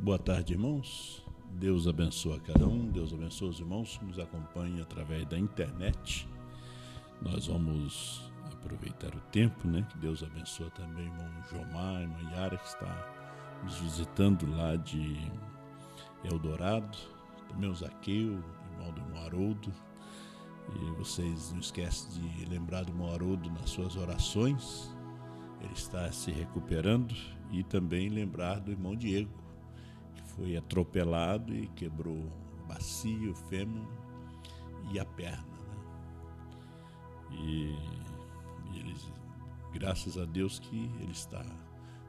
Boa tarde, irmãos. Deus abençoe a cada um. Deus abençoe os irmãos que nos acompanham através da internet. Nós vamos aproveitar o tempo, que Deus abençoe também o irmão Jomar, a irmã Yara, que está nos visitando lá de Eldorado. Também o Zaqueu, irmão do irmão Haroldo. E vocês não esquecem de lembrar do irmão Haroldo nas suas orações. Ele está se recuperando. E também lembrar do irmão Diego, que foi atropelado e quebrou a bacia, o fêmur e a perna. E eles, graças a Deus que ele está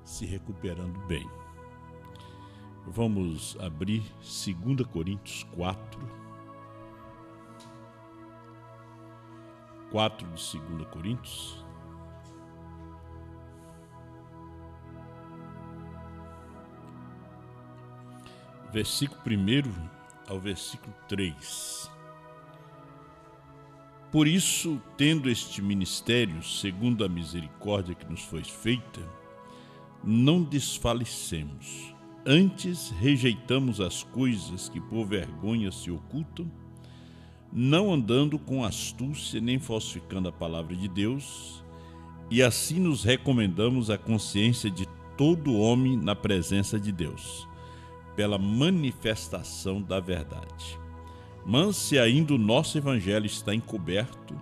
se recuperando bem. Vamos abrir 2 Coríntios 4 de 2 Coríntios. Versículo 1 ao versículo 3. Por isso, tendo este ministério, segundo a misericórdia que nos foi feita, não desfalecemos. Antes, rejeitamos as coisas que por vergonha se ocultam, não andando com astúcia nem falsificando a palavra de Deus, e assim nos recomendamos à consciência de todo homem na presença de Deus, pela manifestação da verdade. Mas se ainda o nosso evangelho está encoberto,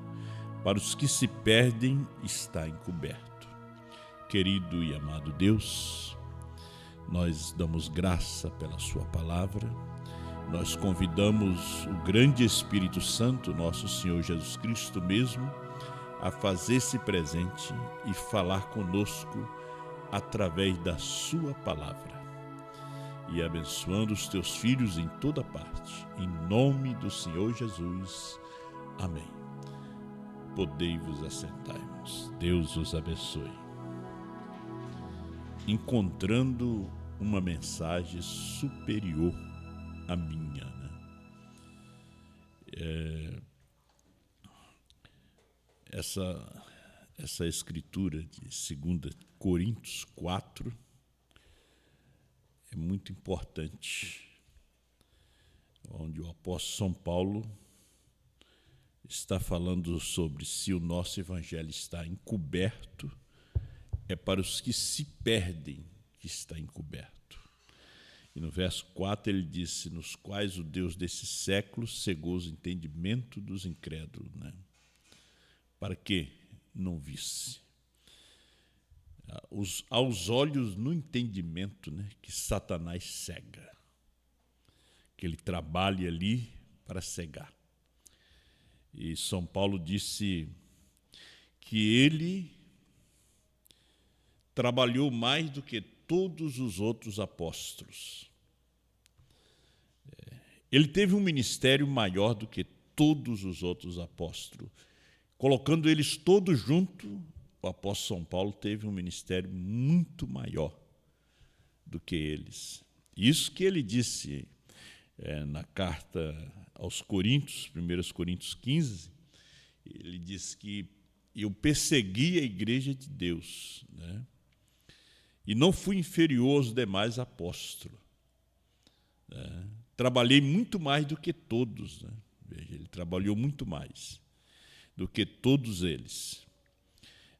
para os que se perdem está encoberto. Querido e amado Deus, nós damos graça pela sua palavra, nós convidamos o grande Espírito Santo, nosso Senhor Jesus Cristo mesmo, a fazer-se presente e falar conosco através da sua palavra. E abençoando os teus filhos em toda parte, em nome do Senhor Jesus. Amém. Podei-vos assentar, irmãos. Deus os abençoe. Encontrando uma mensagem superior à minha, Essa escritura de 2 Coríntios 4 é muito importante, onde o apóstolo São Paulo está falando sobre se o nosso evangelho está encoberto, é para os que se perdem que está encoberto. E no verso 4 ele disse, nos quais o Deus desse século cegou os entendimentos dos incrédulos, para que não visse. Aos olhos no entendimento, que Satanás cega, que ele trabalha ali para cegar. E São Paulo disse que ele trabalhou mais do que todos os outros apóstolos. Ele teve um ministério maior do que todos os outros apóstolos. Colocando eles todos juntos, o apóstolo São Paulo teve um ministério muito maior do que eles. Isso que ele disse na carta aos Coríntios, 1 Coríntios 15, ele disse que eu persegui a igreja de Deus, e não fui inferior aos demais apóstolos. Trabalhei muito mais do que todos. Veja, ele trabalhou muito mais do que todos eles.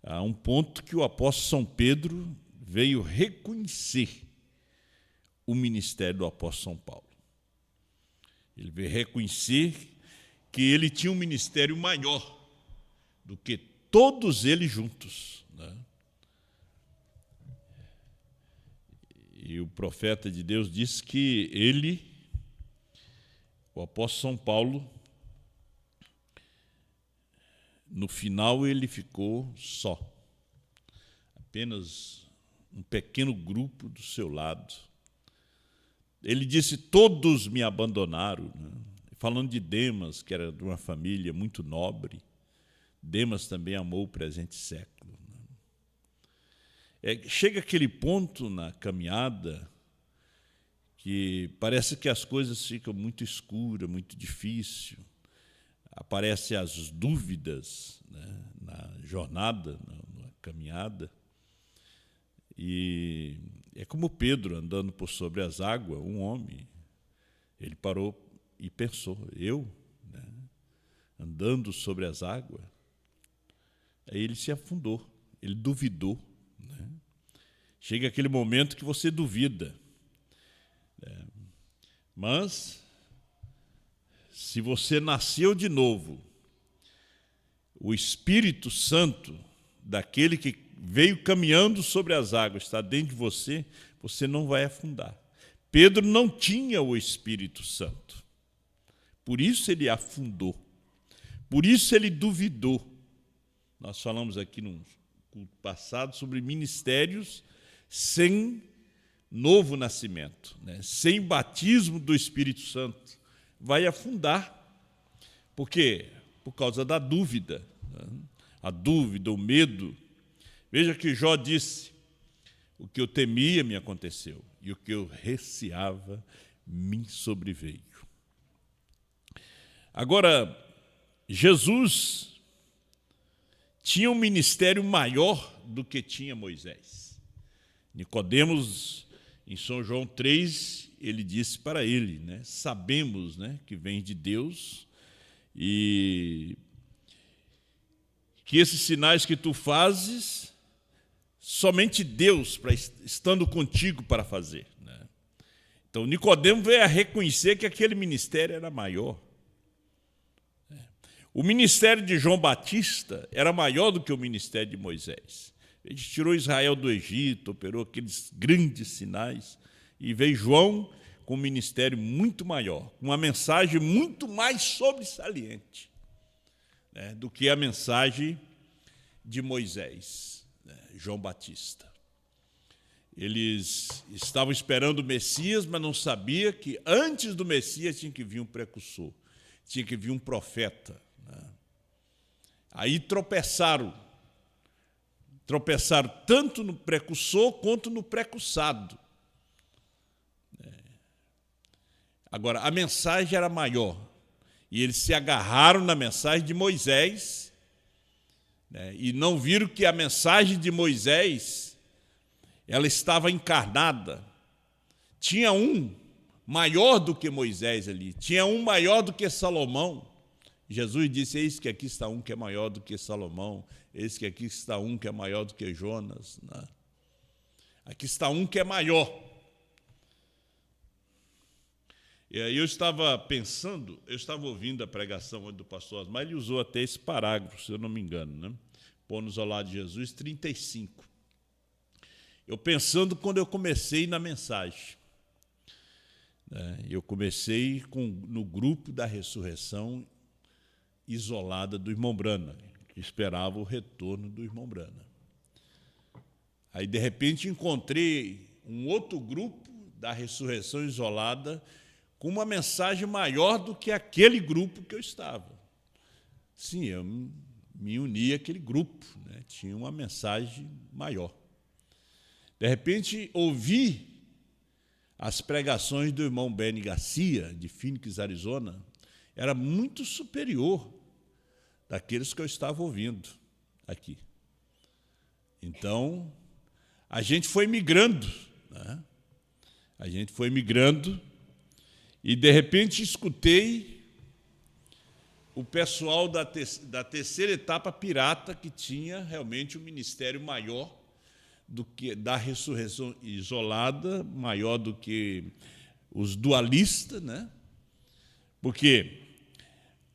Há um ponto que o apóstolo São Pedro veio reconhecer o ministério do apóstolo São Paulo. Ele veio reconhecer que ele tinha um ministério maior do que todos eles juntos. E o profeta de Deus disse que ele, o apóstolo São Paulo, no final ele ficou só. Apenas um pequeno grupo do seu lado. Ele disse, todos me abandonaram. Falando de Demas, que era de uma família muito nobre. Demas também amou o presente século. Chega aquele ponto na caminhada que parece que as coisas ficam muito escuras, muito difíceis. Aparecem as dúvidas na jornada, na caminhada, e É como Pedro andando por sobre as águas, um homem. Ele parou e pensou, eu, né, andando sobre as águas. Aí ele se afundou, ele duvidou. Né? Chega aquele momento que você duvida. Mas, se você nasceu de novo, o Espírito Santo, daquele que veio caminhando sobre as águas, está dentro de você, você não vai afundar. Pedro não tinha o Espírito Santo. Por isso ele afundou. Por isso ele duvidou. Nós falamos aqui no culto passado sobre ministérios sem novo nascimento, né? Sem batismo do Espírito Santo. Vai afundar. Por quê? Por causa da dúvida. Né? A dúvida, o medo. Veja que Jó disse, o que eu temia me aconteceu, e o que eu receava me sobreveio. Agora, Jesus tinha um ministério maior do que tinha Moisés. Nicodemos, em São João 3, ele disse para ele, né, sabemos, né, que vem de Deus e que esses sinais que tu fazes, somente Deus, estando contigo, para fazer. Né? Então, Nicodemo veio a reconhecer que aquele ministério era maior. O ministério de João Batista era maior do que o ministério de Moisés. Ele tirou Israel do Egito, operou aqueles grandes sinais, e veio João com um ministério muito maior, com uma mensagem muito mais sobressalente, né, do que a mensagem de Moisés, né, João Batista. Eles estavam esperando o Messias, mas não sabiam que antes do Messias tinha que vir um precursor, tinha que vir um profeta. Né? Aí tropeçaram tanto no precursor quanto no precursado. Agora, a mensagem era maior, e eles se agarraram na mensagem de Moisés, né, e não viram que a mensagem de Moisés, ela estava encarnada. Tinha um maior do que Moisés ali, tinha um maior do que Salomão. Jesus disse, eis que aqui está um que é maior do que Salomão, eis que aqui está um que é maior do que Jonas. Né? Aqui está um que é maior. E aí eu estava pensando, eu estava ouvindo a pregação do pastor Osmar, ele usou até esse parágrafo, se eu não me engano, né? Pô-nos ao lado de Jesus, 35. Eu pensando quando eu comecei na mensagem. Eu comecei no grupo da ressurreição isolada do irmão Brana, que esperava o retorno do irmão Brana. Aí, de repente, encontrei um outro grupo da ressurreição isolada com uma mensagem maior do que aquele grupo que eu estava. Sim, eu me uni àquele grupo, né? Tinha uma mensagem maior. De repente, ouvi as pregações do irmão Benny Garcia, de Phoenix, Arizona, era muito superior daqueles que eu estava ouvindo aqui. Então, a gente foi migrando, né? A gente foi migrando, e, de repente, escutei o pessoal da terceira etapa pirata, que tinha realmente um ministério maior do que da ressurreição isolada, maior do que os dualistas, né? Porque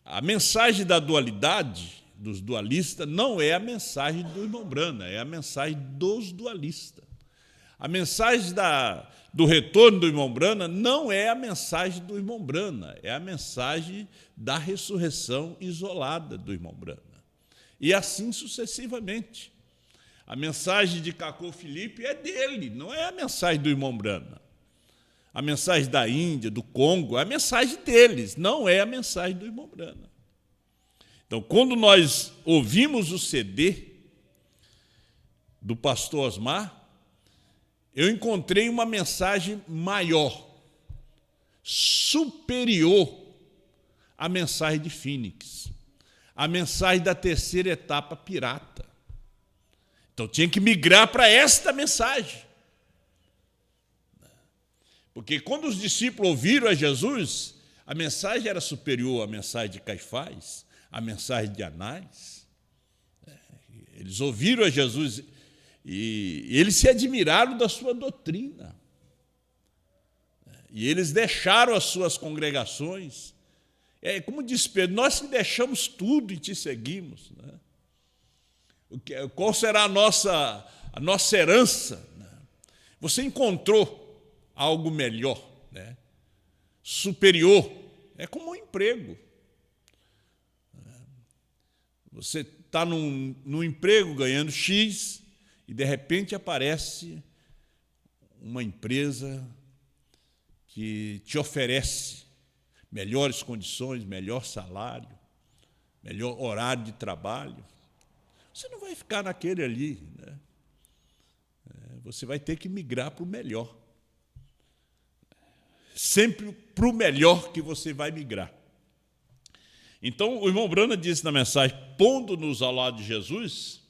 a mensagem da dualidade, dos dualistas, não é a mensagem do irmão Brana, é a mensagem dos dualistas. A mensagem do retorno do irmão Brana não é a mensagem do irmão Brana, é a mensagem da ressurreição isolada do irmão Brana. E assim sucessivamente. A mensagem de Cacô Felipe é dele, não é a mensagem do irmão Brana. A mensagem da Índia, do Congo, é a mensagem deles, não é a mensagem do irmão Brana. Então, quando nós ouvimos o CD do pastor Osmar, eu encontrei uma mensagem maior, superior à mensagem de Phoenix, a mensagem da terceira etapa pirata. Então, tinha que migrar para esta mensagem. Porque quando os discípulos ouviram a Jesus, a mensagem era superior à mensagem de Caifás, à mensagem de Anás. Eles ouviram a Jesus e eles se admiraram da sua doutrina. E eles deixaram as suas congregações. Como diz Pedro, nós que deixamos tudo e te seguimos. Qual será a nossa herança? Você encontrou algo melhor, superior. É como um emprego. Você está num emprego ganhando X e, de repente, aparece uma empresa que te oferece melhores condições, melhor salário, melhor horário de trabalho. Você não vai ficar naquele ali, Você vai ter que migrar para o melhor. Sempre para o melhor que você vai migrar. Então, o irmão Brana disse na mensagem, pondo-nos ao lado de Jesus,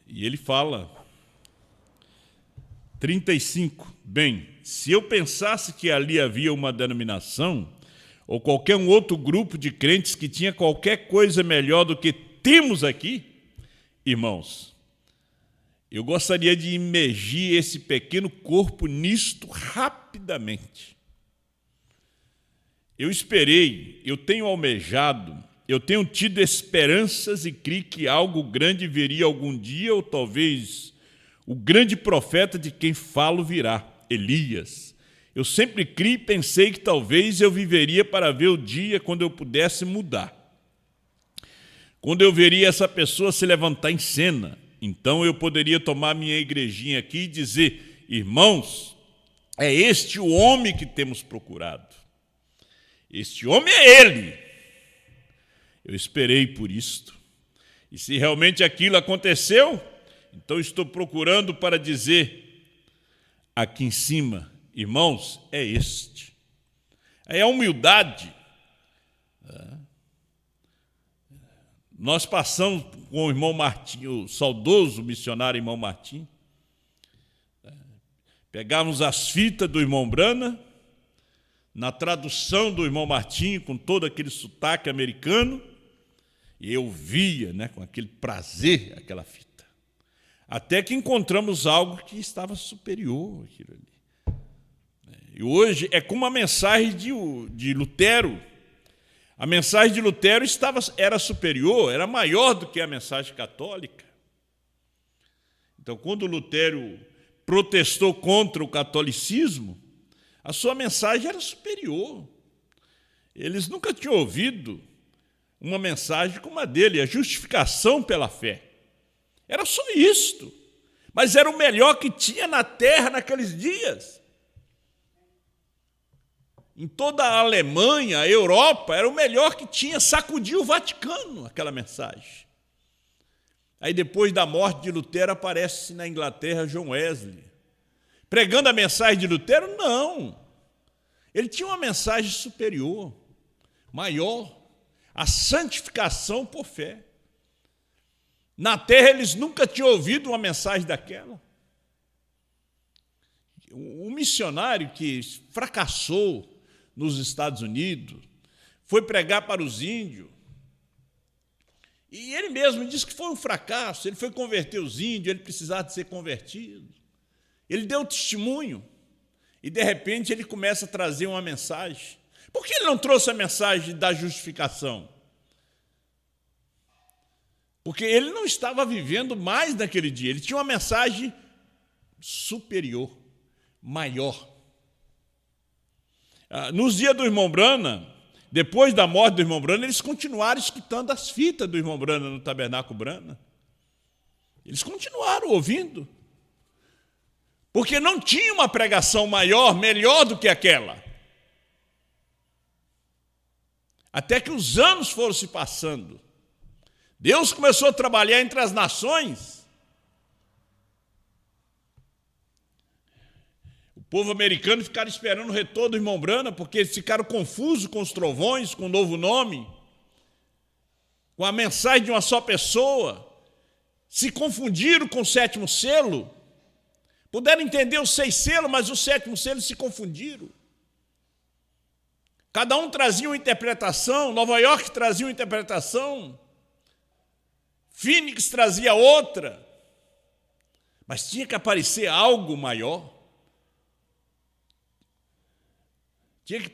e ele fala, 35, bem, se eu pensasse que ali havia uma denominação, ou qualquer um outro grupo de crentes que tinha qualquer coisa melhor do que temos aqui, irmãos, eu gostaria de imergir esse pequeno corpo nisto rapidamente. Eu esperei, eu tenho almejado, eu tenho tido esperanças e criei que algo grande viria algum dia, ou talvez o grande profeta de quem falo virá, Elias. Eu sempre criei e pensei que talvez eu viveria para ver o dia quando eu pudesse mudar. Quando eu veria essa pessoa se levantar em cena, então eu poderia tomar minha igrejinha aqui e dizer, irmãos, é este o homem que temos procurado. Este homem é ele. Eu esperei por isto. E se realmente aquilo aconteceu, então estou procurando para dizer aqui em cima, irmãos, é este. É a humildade. Nós passamos com o irmão Martim, o saudoso missionário irmão Martim. Pegávamos as fitas do irmão Brana, na tradução do irmão Martim, com todo aquele sotaque americano, e eu via, com aquele prazer, aquela fita. Até que encontramos algo que estava superior àquilo ali. E hoje é como a mensagem de Lutero. A mensagem de Lutero era superior, era maior do que a mensagem católica. Então, quando Lutero protestou contra o catolicismo, a sua mensagem era superior. Eles nunca tinham ouvido uma mensagem como a dele, a justificação pela fé. Era só isto. Mas era o melhor que tinha na terra naqueles dias. Em toda a Alemanha, a Europa, era o melhor que tinha, sacudiu o Vaticano, aquela mensagem. Aí depois da morte de Lutero, aparece na Inglaterra John Wesley. Pregando a mensagem de Lutero? Não. Ele tinha uma mensagem superior, maior, a santificação por fé. Na terra eles nunca tinham ouvido uma mensagem daquela. Um missionário que fracassou nos Estados Unidos foi pregar para os índios. E ele mesmo disse que foi um fracasso, ele foi converter os índios, ele precisava de ser convertido. Ele deu testemunho e, de repente, ele começa a trazer uma mensagem. Por que ele não trouxe a mensagem da justificação? Porque ele não estava vivendo mais naquele dia. Ele tinha uma mensagem superior, maior. Nos dias do irmão Brana, depois da morte do irmão Brana, eles continuaram escutando as fitas do irmão Brana no Tabernáculo Brana. Eles continuaram ouvindo. Porque não tinha uma pregação maior, melhor do que aquela. Até que os anos foram se passando. Deus começou a trabalhar entre as nações. O povo americano ficaram esperando o retorno do irmão Brana, porque eles ficaram confusos com os trovões, com o novo nome, com a mensagem de uma só pessoa. Se confundiram com o sétimo selo. Puderam entender os 6 selos, mas o 7º selo se confundiram. Cada um trazia uma interpretação, Nova York trazia uma interpretação, Phoenix trazia outra, mas tinha que aparecer algo maior. Tinha que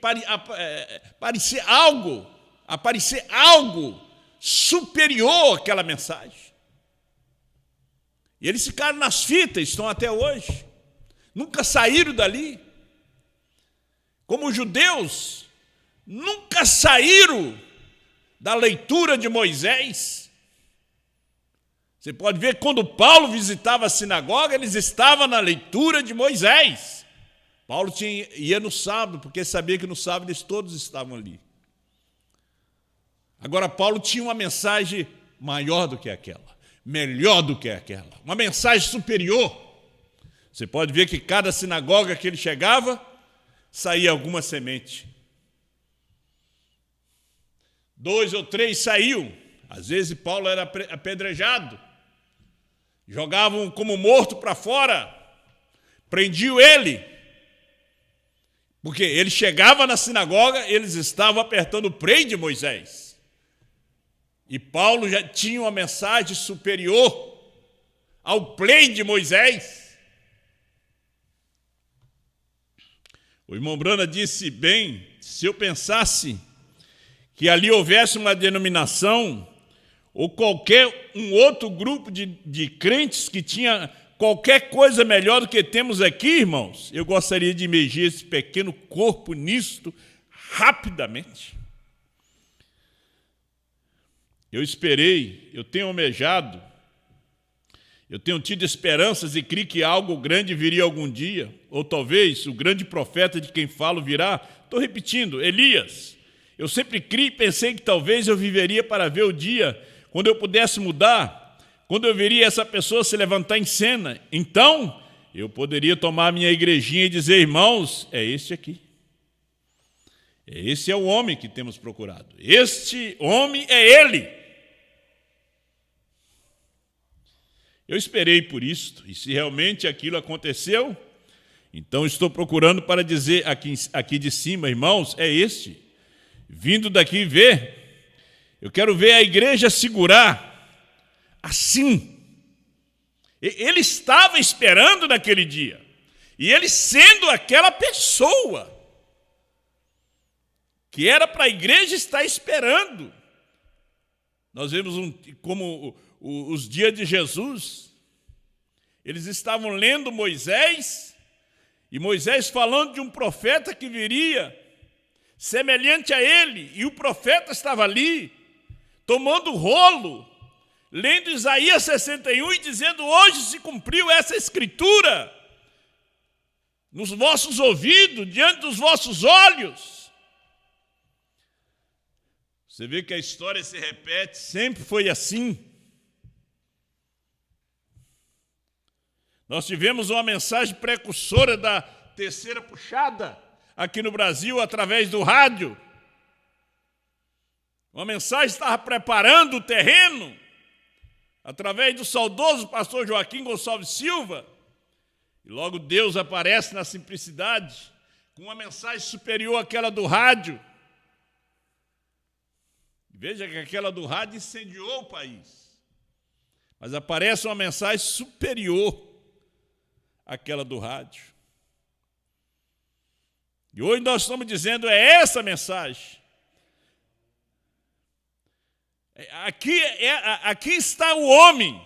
aparecer algo superior àquela mensagem. E eles ficaram nas fitas, estão até hoje. Nunca saíram dali. Como os judeus, nunca saíram da leitura de Moisés. Você pode ver que quando Paulo visitava a sinagoga, eles estavam na leitura de Moisés. Paulo ia no sábado, porque sabia que no sábado eles todos estavam ali. Agora, Paulo tinha uma mensagem maior do que aquela, melhor do que aquela, uma mensagem superior. Você pode ver que cada sinagoga que ele chegava, saía alguma semente. 2 ou 3 saíam. Às vezes Paulo era apedrejado. Jogavam como morto para fora. Prendiam ele. Porque ele chegava na sinagoga, eles estavam apertando o freio de Moisés. E Paulo já tinha uma mensagem superior ao play de Moisés. O irmão Brana disse bem, se eu pensasse que ali houvesse uma denominação ou qualquer um outro grupo de crentes que tinha qualquer coisa melhor do que temos aqui, irmãos, eu gostaria de imergir esse pequeno corpo nisto rapidamente. Eu esperei, eu tenho almejado, eu tenho tido esperanças e creio que algo grande viria algum dia, ou talvez o grande profeta de quem falo virá. Estou repetindo, Elias. Eu sempre criei e pensei que talvez eu viveria para ver o dia quando eu pudesse mudar, quando eu veria essa pessoa se levantar em cena. Então, eu poderia tomar minha igrejinha e dizer, irmãos, é este aqui. Esse é o homem que temos procurado. Este homem é ele. Eu esperei por isto, e se realmente aquilo aconteceu, então estou procurando para dizer aqui de cima, irmãos, é este. Vindo daqui ver, eu quero ver a igreja segurar assim. Ele estava esperando naquele dia, e ele sendo aquela pessoa que era para a igreja estar esperando. Nós vemos como os dias de Jesus, eles estavam lendo Moisés, e Moisés falando de um profeta que viria, semelhante a ele, e o profeta estava ali, tomando rolo, lendo Isaías 61 e dizendo, hoje se cumpriu essa escritura, nos vossos ouvidos, diante dos vossos olhos. Você vê que a história se repete, sempre foi assim. Nós tivemos uma mensagem precursora da terceira puxada aqui no Brasil, através do rádio. Uma mensagem estava preparando o terreno, através do saudoso pastor Joaquim Gonçalves Silva. E logo Deus aparece na simplicidade, com uma mensagem superior àquela do rádio. Veja que aquela do rádio incendiou o país. Mas aparece uma mensagem superior àquela do rádio. E hoje nós estamos dizendo, é essa mensagem. Aqui está o homem.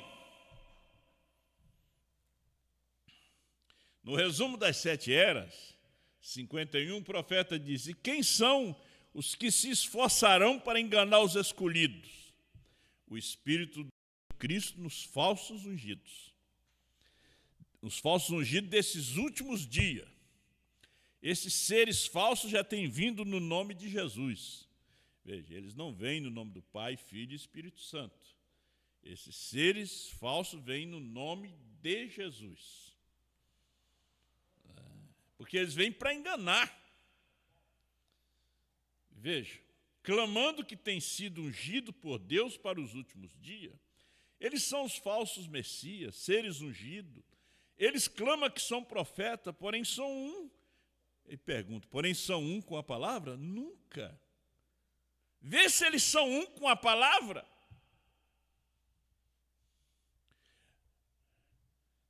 No resumo das 7 eras, 51, o profeta diz, e quem são os que se esforçarão para enganar os escolhidos? O Espírito de Cristo nos falsos ungidos. Os falsos ungidos desses últimos dias. Esses seres falsos já têm vindo no nome de Jesus. Veja, eles não vêm no nome do Pai, Filho e Espírito Santo. Esses seres falsos vêm no nome de Jesus. Porque eles vêm para enganar. Veja, clamando que tem sido ungido por Deus para os últimos dias. Eles são os falsos messias, seres ungidos. Eles clamam que são profeta, porém são um. Ele pergunta, porém são um com a palavra? Nunca. Vê se eles são um com a palavra.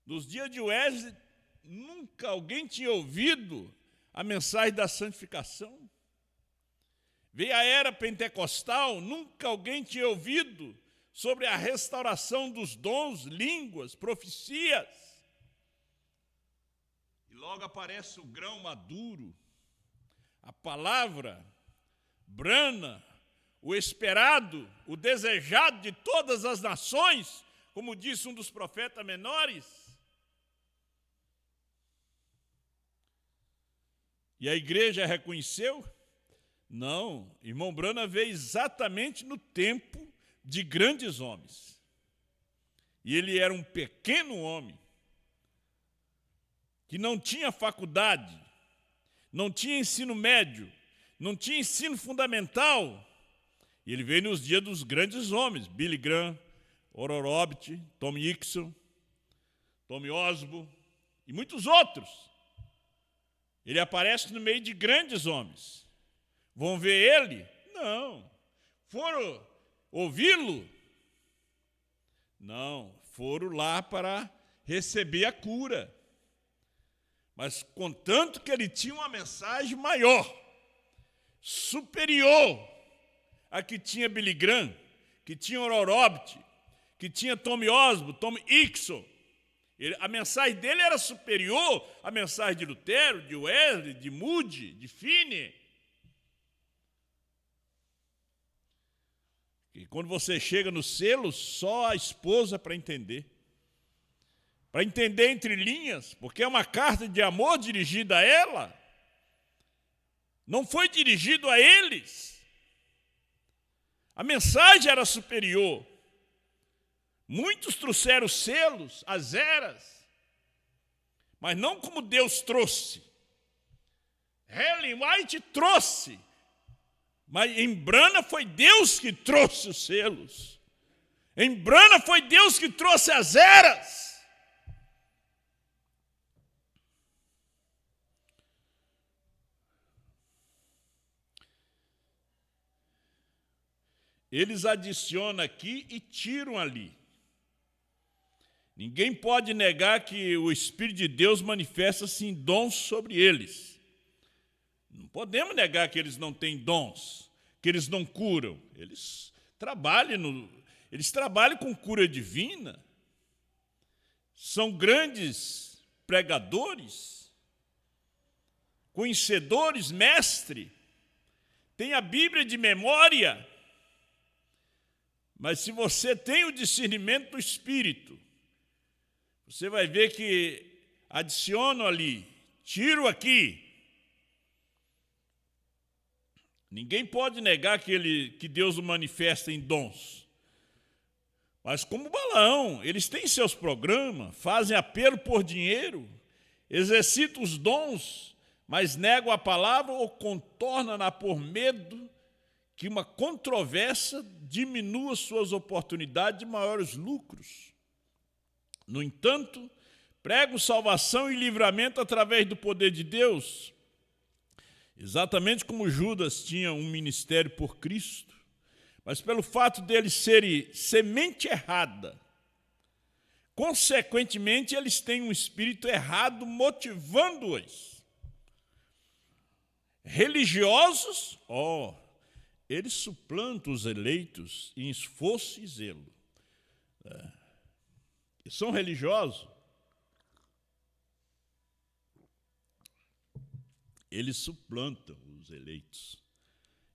Nos dias de Wesley, nunca alguém tinha ouvido a mensagem da santificação. Veio a era pentecostal, nunca alguém tinha ouvido sobre a restauração dos dons, línguas, profecias. E logo aparece o grão maduro, a palavra brana, o esperado, o desejado de todas as nações, como disse um dos profetas menores. E a igreja reconheceu? Não, irmão Branham veio exatamente no tempo de grandes homens. E ele era um pequeno homem, que não tinha faculdade, não tinha ensino médio, não tinha ensino fundamental. E ele veio nos dias dos grandes homens, Billy Graham, Oral Roberts, Tom Hixon, Tommy Osborne e muitos outros. Ele aparece no meio de grandes homens. Vão ver ele? Não. Foram ouvi-lo? Não. Foram lá para receber a cura. Mas contanto que ele tinha uma mensagem maior, superior a que tinha Billy Graham, que tinha Oral Roberts, que tinha Tommy Osborne, Tom Hixon. A mensagem dele era superior à mensagem de Lutero, de Wesley, de Moody, de Finney. E quando você chega no selo, só a esposa para entender. Para entender entre linhas, porque é uma carta de amor dirigida a ela. Não foi dirigido a eles. A mensagem era superior. Muitos trouxeram selos, as eras, mas não como Deus trouxe. Ellen White trouxe, mas em Branham foi Deus que trouxe os selos. Em Branham foi Deus que trouxe as eras. Eles adicionam aqui e tiram ali. Ninguém pode negar que o Espírito de Deus manifesta-se em dons sobre eles. Não podemos negar que eles não têm dons, que eles não curam. Eles trabalham com cura divina. São grandes pregadores, conhecedores, mestre. Tem a Bíblia de memória. Mas se você tem o discernimento do Espírito, você vai ver que adiciono ali, tiro aqui. Ninguém pode negar que Deus o manifesta em dons. Mas como Balaão, eles têm seus programas, fazem apelo por dinheiro, exercitam os dons, mas negam a palavra ou contornam-na por medo que uma controvérsia diminua suas oportunidades de maiores lucros. No entanto, pregam salvação e livramento através do poder de Deus, exatamente como Judas tinha um ministério por Cristo, mas pelo fato deles serem semente errada, consequentemente, eles têm um espírito errado motivando-os. Religiosos, eles suplantam os eleitos em esforço e zelo. São religiosos. Eles suplantam os eleitos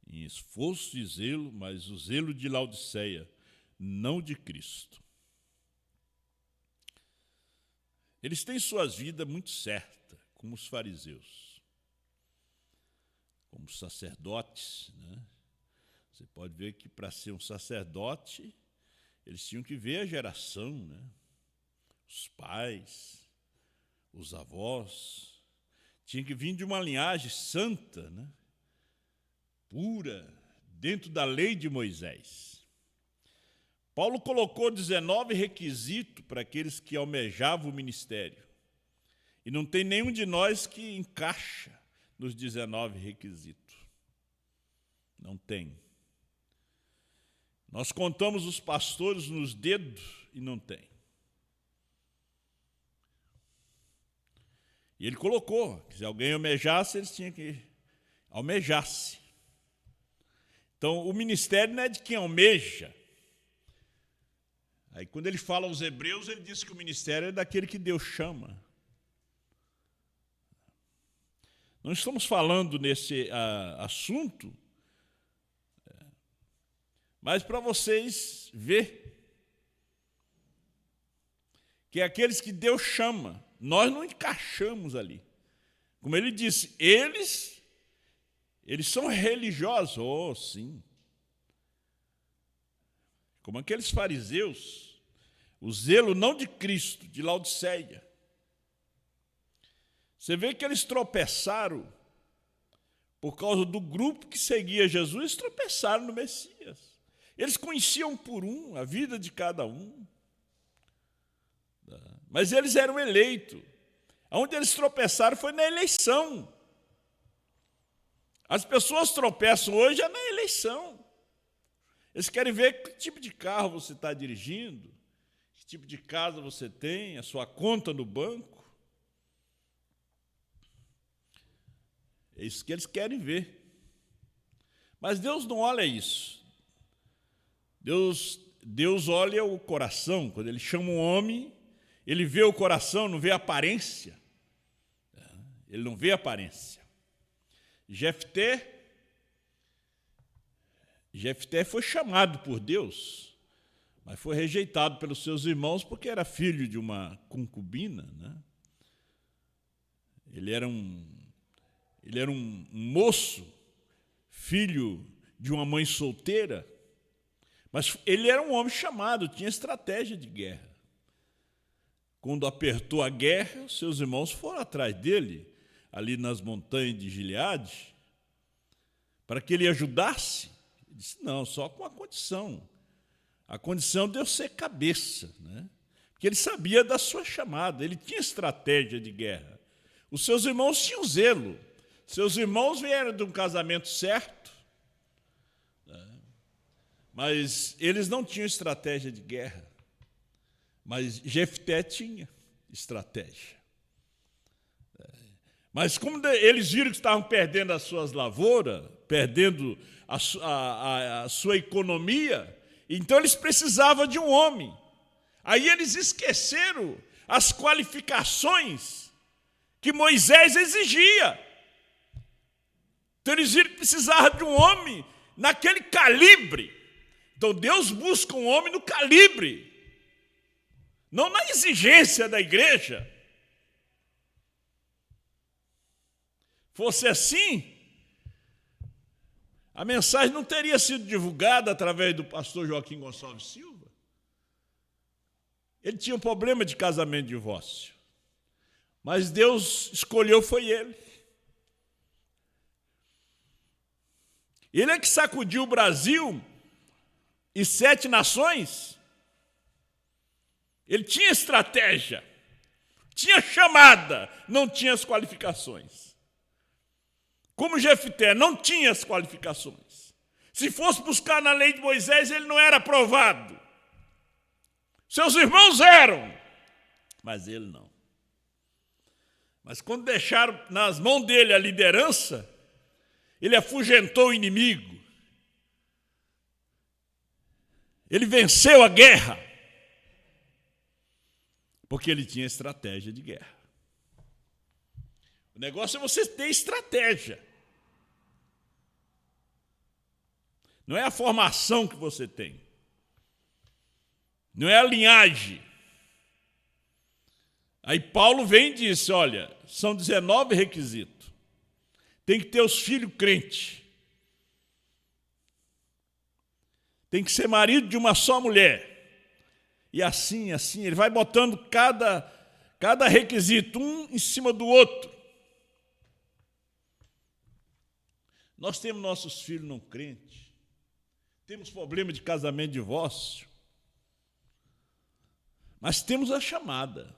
em esforço e zelo, mas o zelo de Laodiceia, não de Cristo. Eles têm suas vidas muito certas, como os fariseus, como sacerdotes, né? Você pode ver que para ser um sacerdote, eles tinham que ver a geração, né? Os pais, os avós, tinha que vir de uma linhagem santa, né? Pura, dentro da lei de Moisés. Paulo colocou 19 requisitos para aqueles que almejavam o ministério. E não tem nenhum de nós que encaixa nos 19 requisitos. Não tem. Nós contamos os pastores nos dedos e não tem. E ele colocou que se alguém almejasse, eles tinham que almejar-se. Então, o ministério não é de quem almeja. Aí, quando ele fala aos hebreus, ele diz que o ministério é daquele que Deus chama. Não estamos falando nesse assunto, mas para vocês ver que aqueles que Deus chama, nós não encaixamos ali. Como ele disse, eles são religiosos. Oh, sim. Como aqueles fariseus, o zelo não de Cristo, de Laodiceia. Você vê que eles tropeçaram por causa do grupo que seguia Jesus, eles tropeçaram no Messias. Eles conheciam por a vida de cada um. Mas eles eram eleitos. Onde eles tropeçaram foi na eleição. As pessoas tropeçam hoje na eleição. Eles querem ver que tipo de carro você está dirigindo, que tipo de casa você tem, a sua conta no banco. É isso que eles querem ver. Mas Deus não olha isso. Deus olha o coração. Quando ele chama um homem, ele vê o coração, não vê a aparência. Ele não vê a aparência. Jefté foi chamado por Deus, mas foi rejeitado pelos seus irmãos porque era filho de uma concubina, né? Ele era um moço, filho de uma mãe solteira, mas ele era um homem chamado, tinha estratégia de guerra. Quando apertou a guerra, seus irmãos foram atrás dele, ali nas montanhas de Gileade, para que ele ajudasse. Ele disse, não, só com a condição. A condição de eu ser cabeça, né? Porque ele sabia da sua chamada, ele tinha estratégia de guerra. Os seus irmãos tinham zelo. Seus irmãos vieram de um casamento certo, né? Mas eles não tinham estratégia de guerra. Mas Jefté tinha estratégia. Mas como eles viram que estavam perdendo as suas lavouras, perdendo a sua economia, então eles precisavam de um homem. Aí eles esqueceram as qualificações que Moisés exigia. Então eles viram que precisavam de um homem naquele calibre. Então Deus busca um homem no calibre, não na exigência da igreja. Fosse assim, a mensagem não teria sido divulgada através do pastor Joaquim Gonçalves Silva. Ele tinha um problema de casamento e divórcio, mas Deus escolheu foi ele. Ele é que sacudiu o Brasil e 7 nações. Ele tinha estratégia, tinha chamada, não tinha as qualificações. Como Jefté não tinha as qualificações. Se fosse buscar na lei de Moisés, ele não era aprovado. Seus irmãos eram, mas ele não. Mas quando deixaram nas mãos dele a liderança, ele afugentou o inimigo. Ele venceu a guerra. Porque ele tinha estratégia de guerra. O negócio é você ter estratégia. Não é a formação que você tem. Não é a linhagem. Aí Paulo vem e diz, olha, são 19 requisitos. Tem que ter os filhos crentes. Tem que ser marido de uma só mulher. E assim, ele vai botando cada requisito, um em cima do outro. Nós temos nossos filhos não crentes. Temos problema de casamento e divórcio. Mas temos a chamada.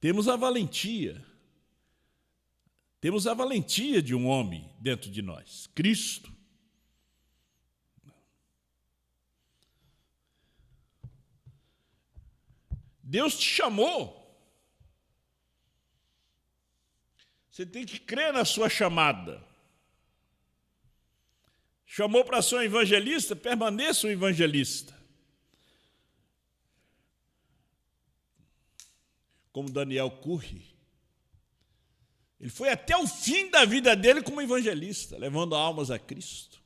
Temos a valentia. Temos a valentia de um homem dentro de nós, Cristo. Deus te chamou. Você tem que crer na sua chamada. Chamou para ser um evangelista, permaneça um evangelista. Como Daniel Curry. Ele foi até o fim da vida dele como evangelista, levando almas a Cristo.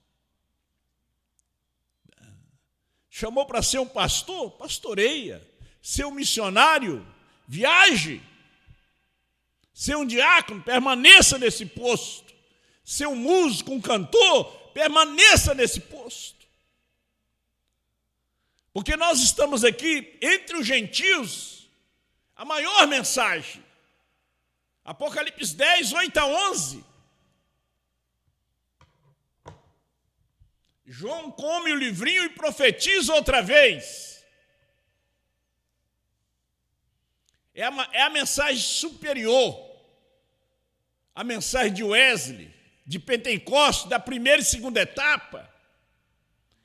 Chamou para ser um pastor, pastoreia. Ser um missionário, viaje. Ser um diácono, permaneça nesse posto. Ser um músico, um cantor, permaneça nesse posto. Porque nós estamos aqui, entre os gentios, a maior mensagem. Apocalipse 10, 8 a 11. João come o livrinho e profetiza outra vez. É a mensagem superior. A mensagem de Wesley, de Pentecostes, da primeira e segunda etapa.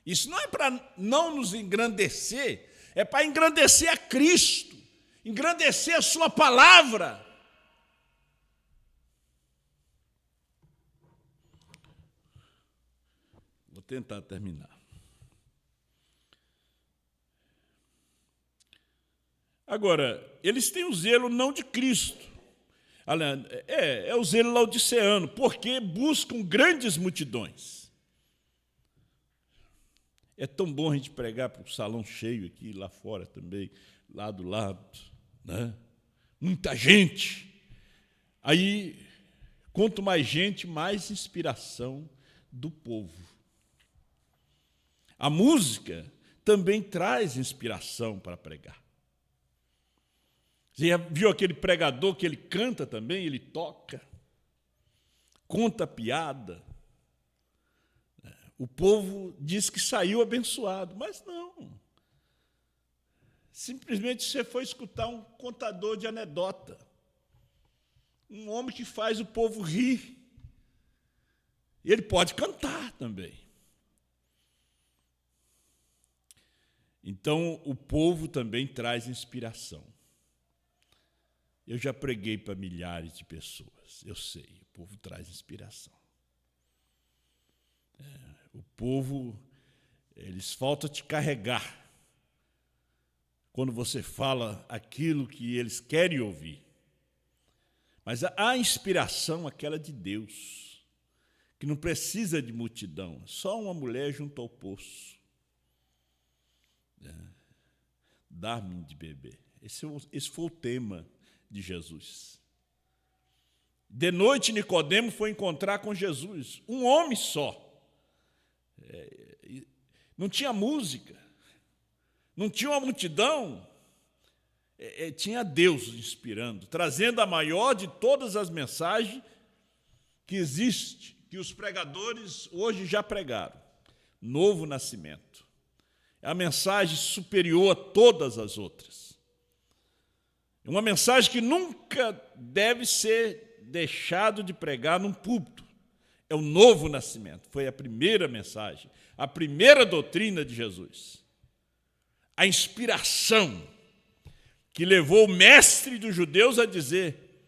Isso não é para não nos engrandecer, é para engrandecer a Cristo, engrandecer a sua palavra. Vou tentar terminar. Agora, eles têm o zelo não de Cristo. É o zelo laodiceano, porque buscam grandes multidões. É tão bom a gente pregar para o salão cheio aqui, lá fora também, lá do lado, né? Muita gente. Aí, quanto mais gente, mais inspiração do povo. A música também traz inspiração para pregar. Você já viu aquele pregador que ele canta também, ele toca, conta piada. O povo diz que saiu abençoado, mas não. Simplesmente você foi escutar um contador de anedota, um homem que faz o povo rir. E ele pode cantar também. Então, o povo também traz inspiração. Eu já preguei para milhares de pessoas, eu sei, o povo traz inspiração. O povo, eles faltam te carregar quando você fala aquilo que eles querem ouvir. Mas a inspiração, aquela de Deus, que não precisa de multidão, só uma mulher junto ao poço. Dar-me de beber. Esse foi o tema de Jesus. De noite, Nicodemo foi encontrar com Jesus, um homem só. Não tinha música, não tinha uma multidão, tinha Deus inspirando, trazendo a maior de todas as mensagens que existe, que os pregadores hoje já pregaram. Novo nascimento. É a mensagem superior a todas as outras. É uma mensagem que nunca deve ser deixado de pregar num púlpito. É o novo nascimento. Foi a primeira mensagem, a primeira doutrina de Jesus. A inspiração que levou o mestre dos judeus a dizer: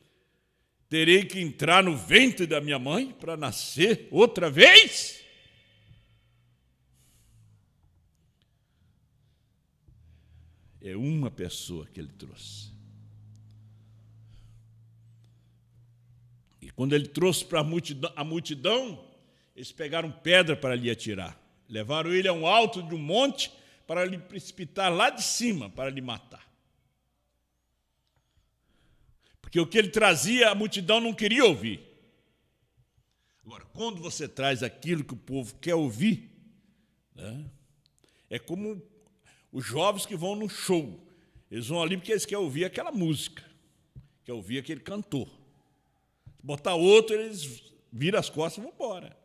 terei que entrar no ventre da minha mãe para nascer outra vez? É uma pessoa que ele trouxe. E quando ele trouxe para a multidão, eles pegaram pedra para lhe atirar. Levaram ele a um alto de um monte para lhe precipitar lá de cima, para lhe matar. Porque o que ele trazia, a multidão não queria ouvir. Agora, quando você traz aquilo que o povo quer ouvir, né, é como os jovens que vão num show. Eles vão ali porque eles querem ouvir aquela música, querem ouvir aquele cantor. Botar outro, eles viram as costas e vão embora.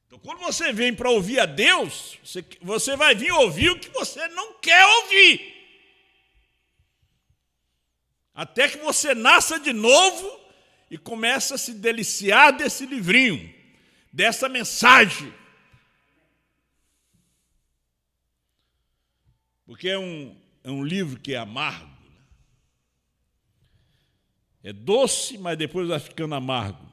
Então, quando você vem para ouvir a Deus, você vai vir ouvir o que você não quer ouvir. Até que você nasça de novo e começa a se deliciar desse livrinho, dessa mensagem. Porque é um livro que é amargo. É doce, mas depois vai ficando amargo.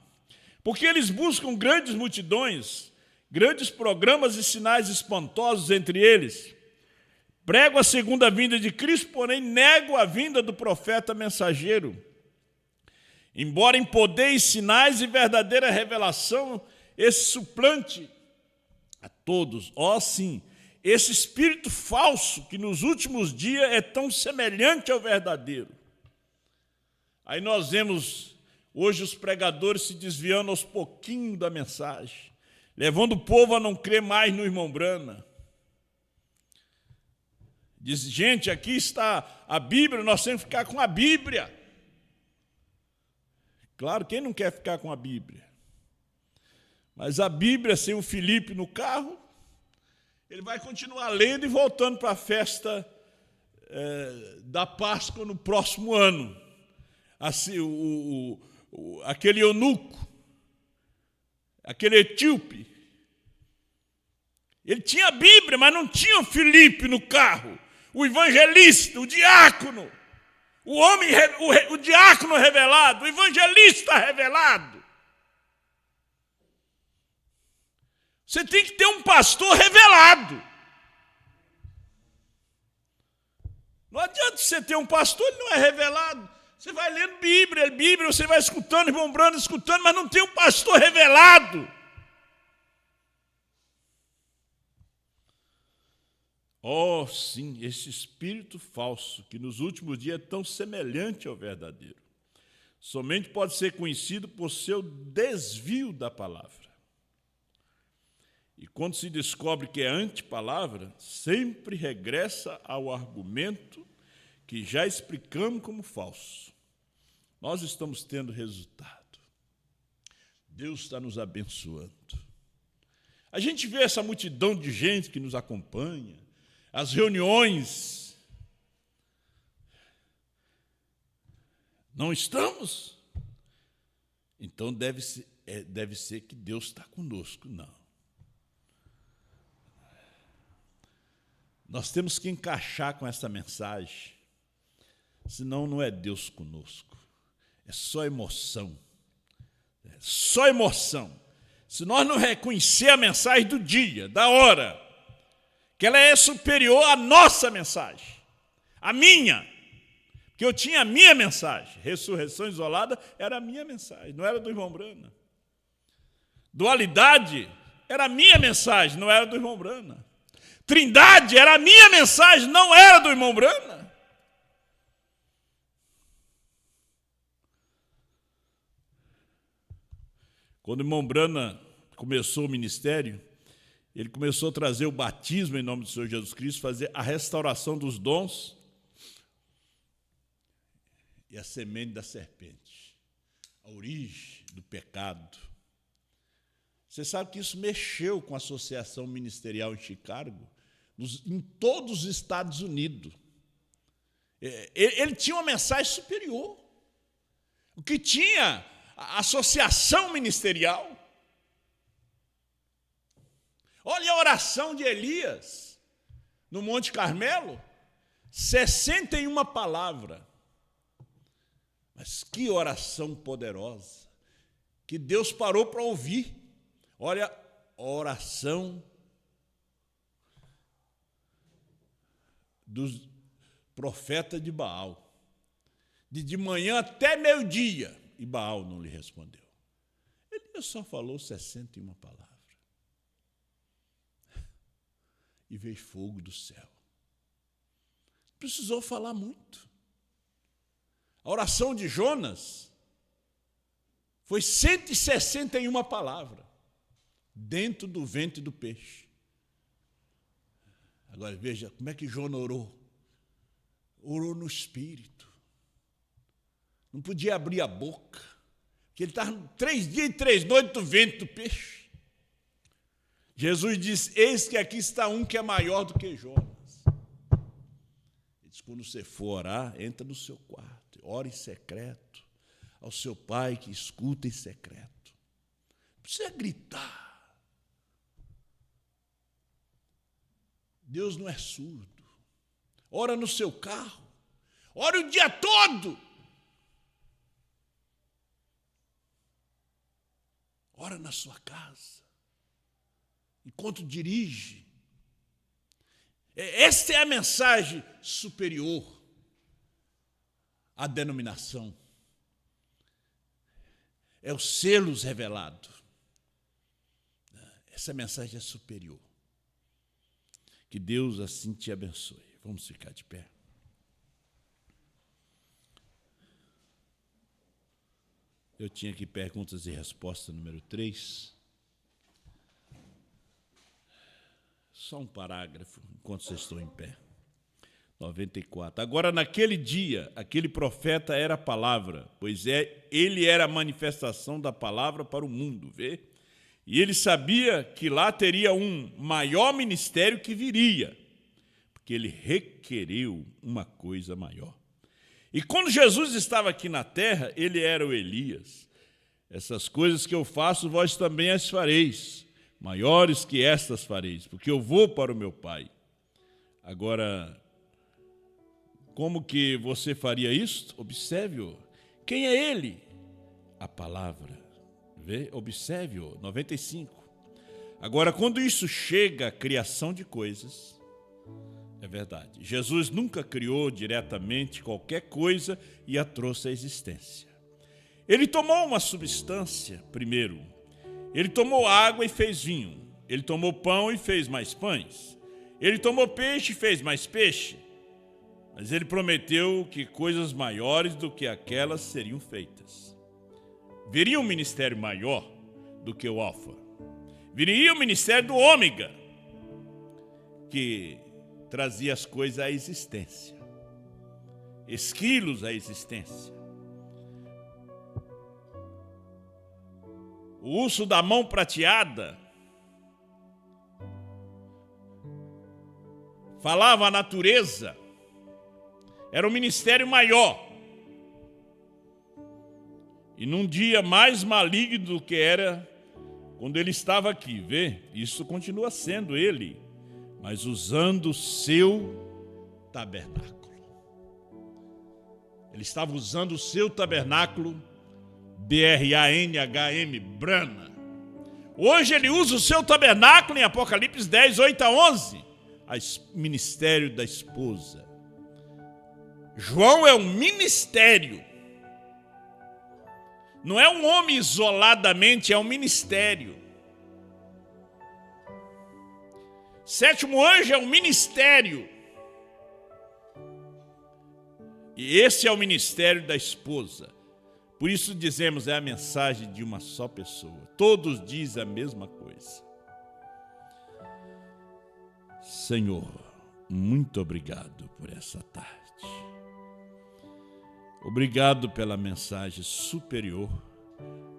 Porque eles buscam grandes multidões, grandes programas e sinais espantosos entre eles. Prego a segunda vinda de Cristo, porém nego a vinda do profeta mensageiro. Embora em poder e sinais e verdadeira revelação, esse suplante a todos. Sim, esse espírito falso que nos últimos dias é tão semelhante ao verdadeiro. Aí nós vemos hoje os pregadores se desviando aos pouquinhos da mensagem, levando o povo a não crer mais no irmão Brana. Diz, gente, aqui está a Bíblia, nós temos que ficar com a Bíblia. Claro, quem não quer ficar com a Bíblia? Mas a Bíblia, sem o Felipe no carro, ele vai continuar lendo e voltando para a festa da Páscoa no próximo ano. Assim, aquele eunuco, aquele etíope, ele tinha a Bíblia, mas não tinha o Felipe no carro, o evangelista, o diácono, o homem, o diácono revelado, o evangelista revelado. Você tem que ter um pastor revelado. Não adianta você ter um pastor, ele não é revelado. Você vai lendo Bíblia, você vai escutando, irmão Brando, escutando, mas não tem um pastor revelado. Sim, esse espírito falso, que nos últimos dias é tão semelhante ao verdadeiro, somente pode ser conhecido por seu desvio da palavra. E quando se descobre que é antipalavra, sempre regressa ao argumento que já explicamos como falso. Nós estamos tendo resultado. Deus está nos abençoando. A gente vê essa multidão de gente que nos acompanha, as reuniões. Não estamos? Então deve ser que Deus está conosco. Não. Nós temos que encaixar com essa mensagem, senão não é Deus conosco. É só emoção. É só emoção. Se nós não reconhecer a mensagem do dia, da hora, que ela é superior à nossa mensagem, a minha, que eu tinha a minha mensagem, ressurreição isolada era a minha mensagem, não era do irmão Brana. Dualidade era a minha mensagem, não era do irmão Brana. Trindade era a minha mensagem, não era do irmão Brana. Quando o irmão Brana começou o ministério, ele começou a trazer o batismo em nome do Senhor Jesus Cristo, fazer a restauração dos dons e a semente da serpente, a origem do pecado. Você sabe que isso mexeu com a associação ministerial em Chicago, em todos os Estados Unidos. Ele tinha uma mensagem superior. O que tinha a associação ministerial. Olha a oração de Elias no Monte Carmelo, 61 palavras. Mas que oração poderosa, que Deus parou para ouvir. Olha a oração dos profetas de Baal. De manhã até meio-dia, e Baal não lhe respondeu. Ele só falou 61 palavras. E veio fogo do céu. Precisou falar muito. A oração de Jonas foi 161 palavras dentro do ventre do peixe. Agora veja como é que Jonas orou. Orou no Espírito. Não podia abrir a boca, porque ele estava 3 dias e 3 noites no ventre do peixe. Jesus disse, eis que aqui está um que é maior do que Jonas. Ele disse, quando você for orar, entra no seu quarto, ora em secreto. ao seu Pai que escuta em secreto. Não precisa gritar. Deus não é surdo. Ora no seu carro. Ora o dia todo. Ora na sua casa. Enquanto dirige. Esta é a mensagem superior à denominação. É os selos revelados. Essa mensagem é superior. Que Deus assim te abençoe. Vamos ficar de pé. Eu tinha aqui perguntas e respostas número 3. Só um parágrafo, enquanto vocês estão em pé. 94. Agora, naquele dia, aquele profeta era a palavra, pois ele era a manifestação da palavra para o mundo, vê? E ele sabia que lá teria um maior ministério que viria, porque ele requereu uma coisa maior. E quando Jesus estava aqui na terra, ele era o Elias. Essas coisas que eu faço, vós também as fareis. Maiores que estas fareis, porque eu vou para o meu Pai. Agora, como que você faria isto? Observe-o. Quem é ele? A palavra. Vê? Observe-o. 95. Agora, quando isso chega à criação de coisas, é verdade. Jesus nunca criou diretamente qualquer coisa e a trouxe à existência. Ele tomou uma substância primeiro. Ele tomou água e fez vinho. Ele tomou pão e fez mais pães. Ele tomou peixe e fez mais peixe. Mas ele prometeu que coisas maiores do que aquelas seriam feitas. Viria um ministério maior do que o Alfa. Viria o ministério do Ômega, que trazia as coisas à existência. Esquilos à existência. O urso da mão prateada falava a natureza. Era um ministério maior. E num dia mais maligno do que era quando ele estava aqui, vê? Isso continua sendo ele, mas usando o seu tabernáculo. Ele estava usando o seu tabernáculo, B-R-A-N-H-M, Brana. Hoje ele usa o seu tabernáculo em Apocalipse 10, 8 a 11, ministério da esposa. João é um ministério. Não é um homem isoladamente, é um ministério. Sétimo anjo é um ministério. E esse é o ministério da esposa. Por isso dizemos, é a mensagem de uma só pessoa. Todos dizem a mesma coisa. Senhor, muito obrigado por essa tarde. Obrigado pela mensagem superior,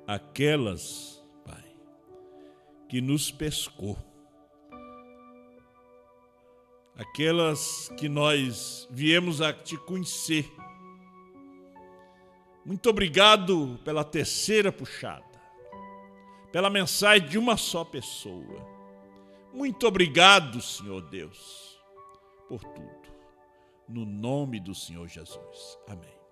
aquelas, Pai, que nos pescou. Aquelas que nós viemos a te conhecer. Muito obrigado pela terceira puxada, pela mensagem de uma só pessoa. Muito obrigado, Senhor Deus, por tudo. No nome do Senhor Jesus. Amém.